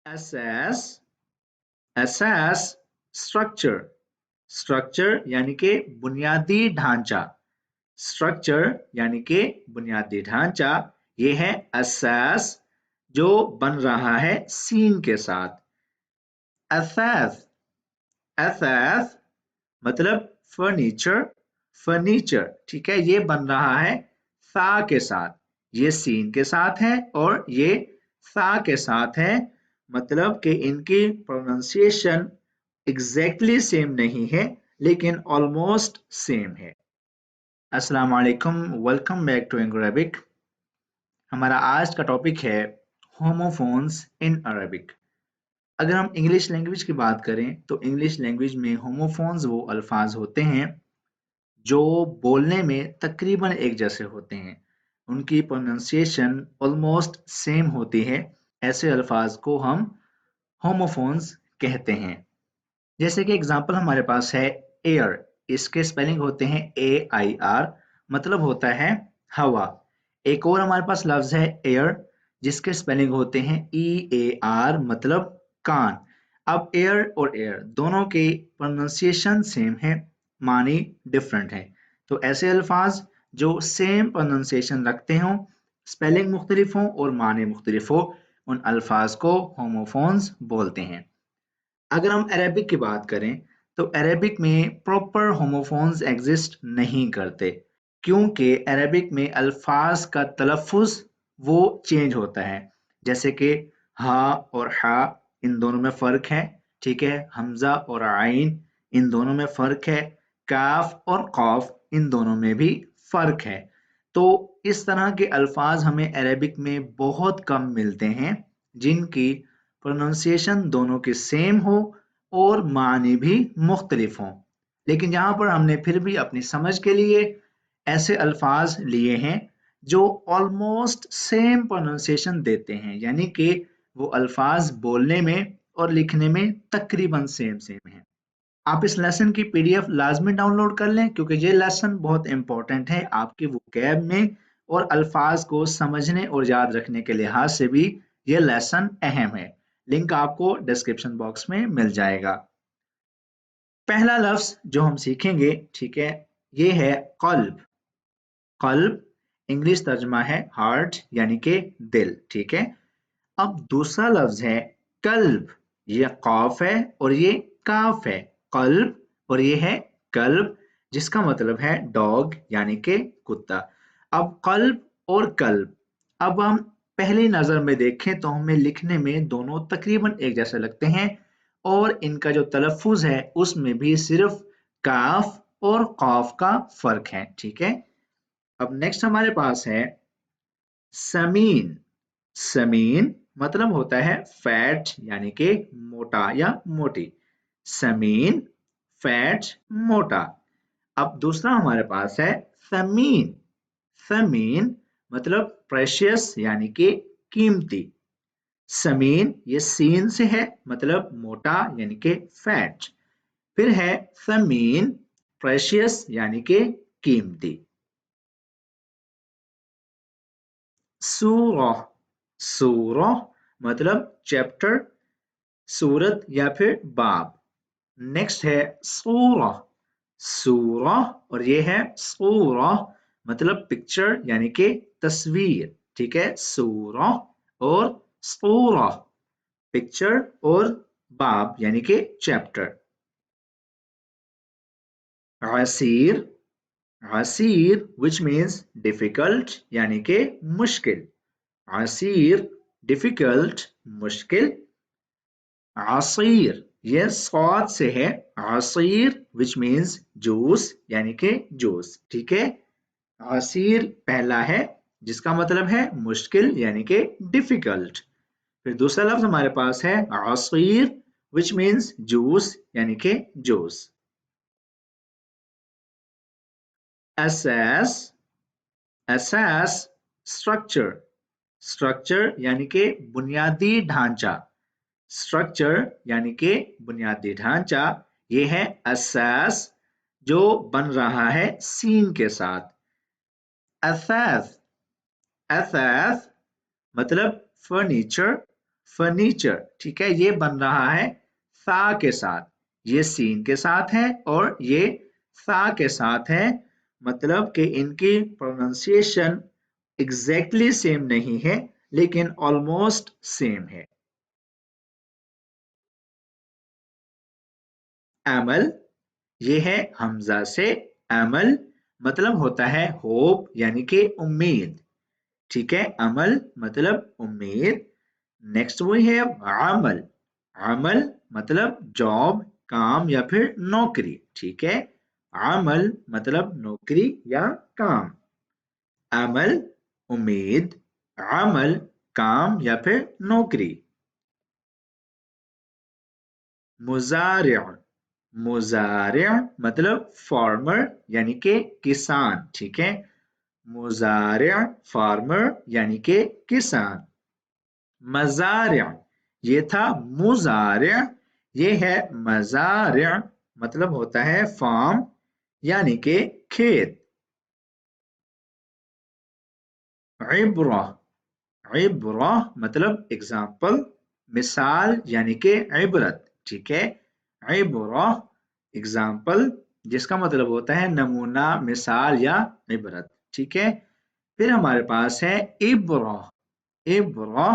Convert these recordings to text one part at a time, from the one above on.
Assess assess structure structure यानी कि बुनियादी ढांचा स्ट्रक्चर यानी कि बुनियादी ढांचा ये है असास जो बन रहा है सीन के साथ। असास असास मतलब फर्नीचर फर्नीचर ठीक है, ये बन रहा है सा के साथ, ये सीन के साथ है और ये सा के साथ है, मतलब कि इनकी प्रोनाउंसिएशन एग्जैक्टली सेम नहीं है लेकिन ऑलमोस्ट सेम है। अस्सलाम वालेकुम, वेलकम बैक टू अरबिक। हमारा आज का टॉपिक है होमोफोन्स इन अरबिक। अगर हम इंग्लिश लैंग्वेज की बात करें तो इंग्लिश लैंग्वेज में होमोफोन्स वो अल्फाज होते हैं जो बोलने में तकरीबन एक जैसे होते हैं, उनकी प्रोनाउंसिएशन ऑलमोस्ट सेम होती है। ऐसे अल्फाज को हम होमोफोन्स कहते हैं। जैसे कि एग्जांपल हमारे पास है एयर, इसके स्पेलिंग होते हैं AIR, मतलब होता है हवा। एक और हमारे पास लफ्ज है एयर जिसके स्पेलिंग होते हैं EAR, मतलब कान। अब एयर और एयर दोनों के प्रोनाउंसिएशन सेम है, मानी डिफरेंट है। तो ऐसे अल्फाज जो सेम प्रोनाउंसिएशन रखते हों, स्पेलिंग मुख्तलिफ हो और मानी मुख्तलिफ हो, उन अल्फाज को होमोफोन्स बोलते हैं। अगर हम अरेबिक की बात करें तो अरेबिक में प्रॉपर होमोफोन्स एग्जिस्ट नहीं करते, क्योंकि अरेबिक में अल्फाज का तलफ़ुज़ वो चेंज होता है। जैसे कि हा और हा, इन दोनों में फ़र्क है, ठीक है। हमज़ा और आइन, इन दोनों में फ़र्क है। काफ और कौफ, इन दोनों में भी फ़र्क है। तो इस तरह के अल्फाज हमें अरेबिक में बहुत कम मिलते हैं जिनकी प्रोनाउंसिएशन दोनों की सेम हो और मानी भी मुख्तलिफ हों। लेकिन यहाँ पर हमने फिर भी अपनी समझ के लिए ऐसे अल्फाज लिए हैं जो ऑलमोस्ट सेम प्रोनाउंसिएशन देते हैं, यानी कि वो अल्फाज बोलने में और लिखने में तकरीबन सेम सेम हैं। आप इस लेसन की PDF लाजमी डाउनलोड कर लें, क्योंकि ये लेसन बहुत इंपॉर्टेंट है आपके वोकैब में और अल्फाज को समझने और याद रखने के लिहाज से भी ये लेसन अहम है। लिंक आपको डिस्क्रिप्शन बॉक्स में मिल जाएगा। पहला लफ्ज जो हम सीखेंगे, ठीक है, ये है कल्ब। कल्ब इंग्लिश तर्जमा है हार्ट यानी कि दिल, ठीक है। अब दूसरा लफ्ज है कल्ब, ये कौफ है और ये काफ है। कल्ब और ये है कल्ब, जिसका मतलब है डॉग यानी कि कुत्ता। अब कल्ब और कल्ब, अब हम पहली नजर में देखें तो हमें लिखने में दोनों तकरीबन एक जैसे लगते हैं और इनका जो तलफ़ुज़ है उसमें भी सिर्फ काफ और कौफ का फर्क है, ठीक है। अब नेक्स्ट हमारे पास है समीन। समीन मतलब होता है फैट यानी कि मोटा या मोटी। समीन फैट मोटा। अब दूसरा हमारे पास है समीन। समीन मतलब प्रेशियस यानी कि कीमती। समीन ये सीन से है, मतलब मोटा यानी कि फैट। फिर है समीन प्रेशियस यानी कि कीमती। सूरह, सूरह मतलब चैप्टर, सूरत या फिर बाब। नेक्स्ट है सूरह। सूरह और ये है सूरह मतलब पिक्चर यानी कि तस्वीर, ठीक है। सूरह और सूरह पिक्चर और बाब यानी कि chapter. Asir, Asir which means difficult यानी कि मुश्किल। असीर डिफिकल्ट मुश्किल। असीर ये स्वाद से है, असीर which means जूस यानी कि जूस, ठीक है। असीर पहला है जिसका मतलब है मुश्किल यानी कि डिफिकल्ट। फिर दूसरा लफ्ज हमारे पास है असीर which means जूस यानी कि जूस। असास, असास स्ट्रक्चर, स्ट्रक्चर यानी कि बुनियादी ढांचा। स्ट्रक्चर यानी कि बुनियादी ढांचा, ये है असास जो बन रहा है सीन के साथ। असास, असास मतलब फर्नीचर, फर्नीचर, ठीक है, ये बन रहा है सा के साथ, ये सीन के साथ है और ये सा के साथ है, मतलब कि इनकी प्रोनाउंसिएशन एग्जैक्टली सेम नहीं है लेकिन ऑलमोस्ट सेम है। अमल, ये है हमजा से अमल, मतलब होता है होप यानी कि उम्मीद, ठीक है, अमल मतलब उम्मीद। नेक्स्ट वही है अमल, अमल मतलब जॉब, काम या फिर नौकरी, ठीक है, अमल मतलब नौकरी या काम। अमल उम्मीद, अमल काम या फिर नौकरी। मुजारिअ, मुजारिअ मतलब फार्मर यानी कि किसान, ठीक है, मुजारिअ फार्मर यानी कि किसान। मजारिअ, ये था मुजारिअ, ये है मजारिअ, मतलब होता है फार्म यानी कि खेत। इब्रा, इब्रा मतलब एग्जाम्पल, मिसाल यानी कि इबरत, ठीक है, इब्रा एग्जाम्पल जिसका मतलब होता है नमूना, मिसाल या इबरत, ठीक है। फिर हमारे पास है इब्रा, इब्रा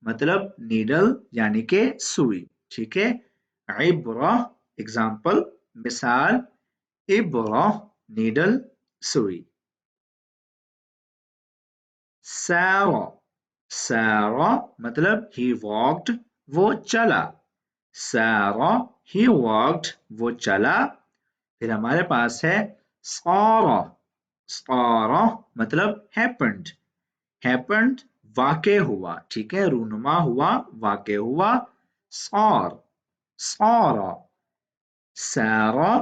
मतलब नीडल यानी कि सुई, ठीक है, इब्रा एग्जाम्पल, मिसाल, इब्रा नीडल, सुई। सारा, सारा मतलब he walked, वो चला, सारा he walked, वो चला। फिर हमारे पास है सारा, सारा मतलब happened, happened वाक़e हुआ, ठीक है, रूनुमा हुआ, वाक़e हुआ, सार, सारा, सारा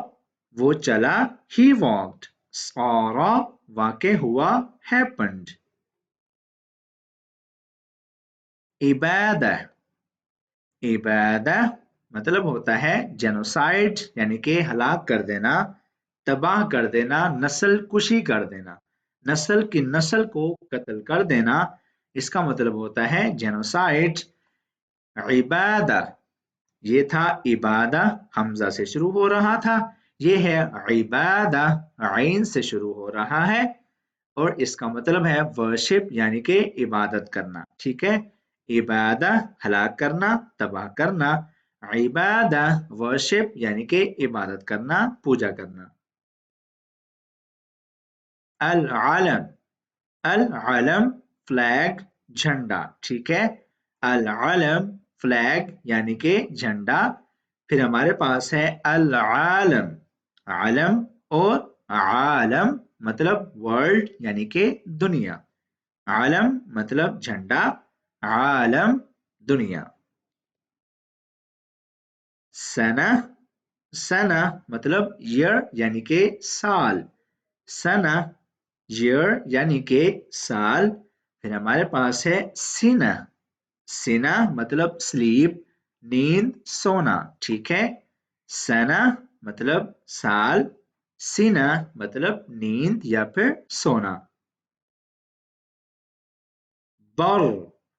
वो चला, he walked, सारा वाक़e हुआ, happened। इबादा, इबादा मतलब होता है जेनोसाइड यानी कि हलाक कर देना, तबाह कर देना, नस्ल कुशी कर देना, नस्ल की नस्ल को कत्ल कर देना, इसका मतलब होता है जेनोसाइड। इबादा, ये था इबादा, हमजा से शुरू हो रहा था, ये है इबादा, आइन से शुरू हो रहा है और इसका मतलब है वर्शिप यानी कि इबादत करना, ठीक है, इबादा हलाक करना, तबाह करना, इबादा वर्शिप यानी कि इबादत करना, पूजा करना। अल आलम, अल आलम फ्लैग, झंडा, ठीक है, अल आलम फ्लैग यानी कि झंडा। फिर हमारे पास है अल आलम, आलम और आलम मतलब वर्ल्ड यानी कि दुनिया, आलम मतलब झंडा, आलम दुनिया। सना, सना मतलब ईयर यानी कि साल, सना ईयर यानी कि साल। फिर हमारे पास है सीना, सीना मतलब स्लीप, नींद, सोना, ठीक है, सना मतलब साल, सीना मतलब नींद या फिर सोना। बर,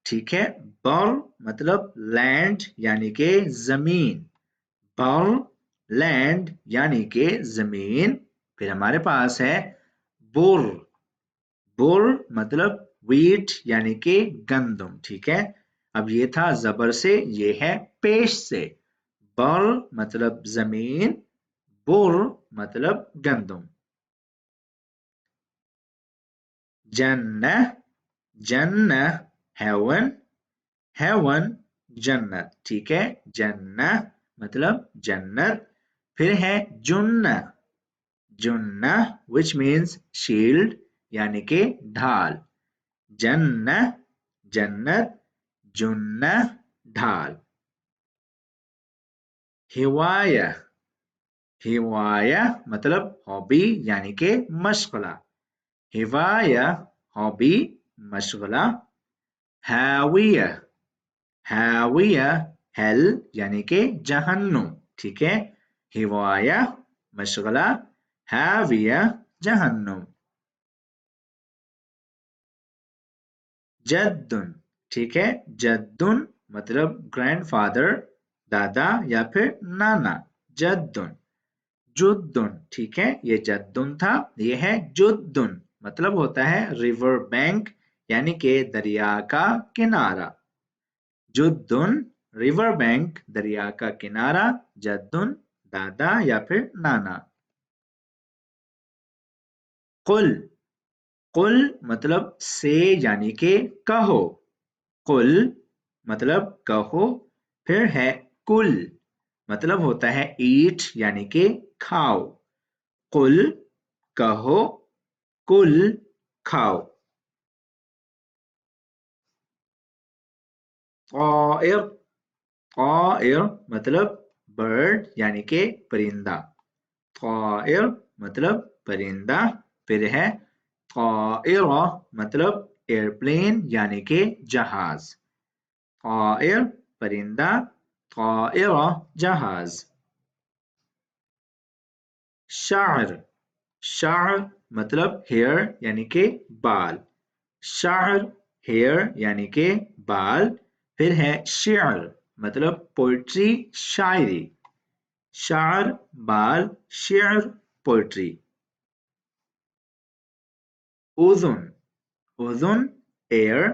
ठीक है, बर मतलब लैंड यानी कि जमीन, बर लैंड यानी कि जमीन। फिर हमारे पास है बुर, बुर मतलब वीट यानी कि गंदम, ठीक है, अब ये था जबर से, ये है पेश से, बर मतलब जमीन, बुर मतलब गंदम। जन्नह, जन्नह हेवन, हेवन जन्नत, ठीक है, जन्नत मतलब जन्नत। फिर है जुन्ना, जुन्ना विच मीन्स शील्ड यानी कि ढाल, जन्नत जन्नत, जुन्ना ढाल। हिवाया, हिवाया मतलब हॉबी यानी कि मशगला, हिवाया हॉबी, मशगला। हाविया, हाविया हेल यानी कि जहन्नुम, ठीक है, हिवाया मशगला, हाविया जहन्नुम। जद्दुन, ठीक है, जद्दुन मतलब ग्रैंडफादर, दादा या फिर नाना। जद्दुन, जुद्दुन, ठीक है, ये जद्दुन था, ये है जुद्दुन, मतलब होता है रिवर बैंक यानी कि दरिया का किनारा। जुद्दुन रिवर बैंक, दरिया का किनारा। जद्दुन दादा या फिर नाना। कुल, कुल मतलब से यानी के कहो। कुल मतलब कहो। फिर है कुल, मतलब होता है ईट यानी के खाओ। कुल कहो, कुल खाओ। ताइर, ताइर मतलब बर्ड यानी के परिंदा। ताइर मतलब परिंदा। फिर है ताइरा मतलब एयरप्लेन यानी के जहाज। ताइर परिंदा, ताइरा जहाज। शार, शार मतलब हेयर यानी के बाल। शार हेयर यानी के बाल। फिर है शेर मतलब पोइट्री, शायरी। शार बाल, शेर पोइट्री। उजुन, उजुन एयर,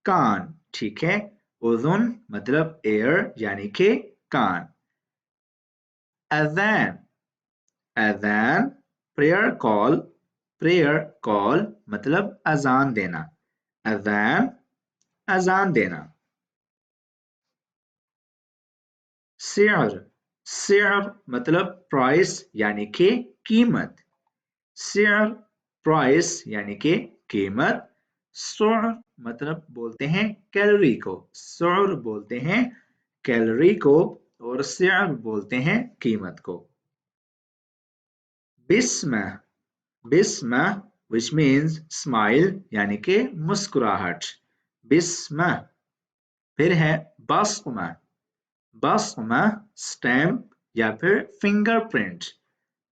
कान, ठीक है। उजुन मतलब एयर यानी के कान। अज़ान, अज़ान प्रेयर कॉल, प्रेयर कॉल मतलब अजान देना। अज़ान अजान देना। सियर, सियर मतलब प्राइस यानी के कीमत। सियर प्राइस यानी के कीमत। सुर मतलब बोलते हैं कैलोरी को, सुर बोलते हैं कैलोरी को, और सियर बोलते हैं कीमत को। बिस्म, बिस्म which means smile यानी के मुस्कुराहट। बिस्म। फिर है बस्म, बस्म स्टैम्प या फिर फिंगरप्रिंट।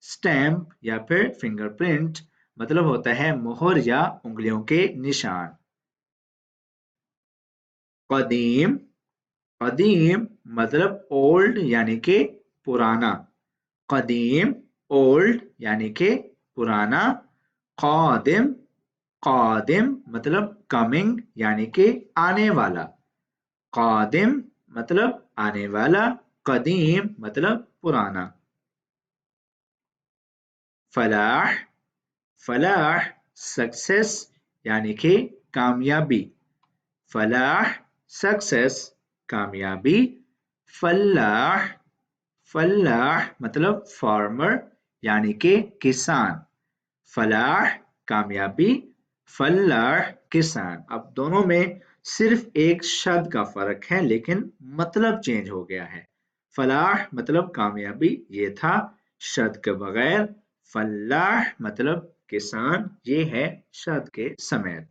स्टैम्प या फिर फिंगरप्रिंट मतलब होता है मोहर या उंगलियों के निशान। कदीम, कदीम मतलब ओल्ड यानी के पुराना। कदीम ओल्ड यानी के पुराना। कादिम, कादिम मतलब कमिंग यानी के आने वाला। कादिम मतलब आने वाला। कदीम मतलब पुराना। फलाह, फलाह सक्सेस यानी कि कामयाबी। फलाह सक्सेस, कामयाबी। फलाह, फलाह मतलब फार्मर यानी कि किसान। फलाह कामयाबी, फलाह किसान। अब दोनों में सिर्फ एक शब्द का फर्क है लेकिन मतलब चेंज हो गया है। फलाह मतलब कामयाबी, ये था शब्द के बगैर। फलाह मतलब किसान, ये है शब्द के समेत।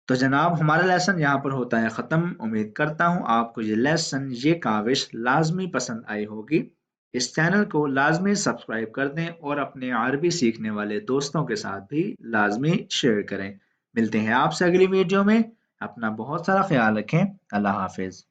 तो जनाब हमारा लेसन यहाँ पर होता है ख़त्म। उम्मीद करता हूँ आपको ये लेसन, ये काविश लाजमी पसंद आई होगी। इस चैनल को लाजमी सब्सक्राइब कर दें और अपने अरबी सीखने वाले दोस्तों के साथ भी लाजमी शेयर करें। मिलते हैं आपसे अगली वीडियो में। अपना बहुत सारा ख्याल रखें। अल्लाह हाफिज।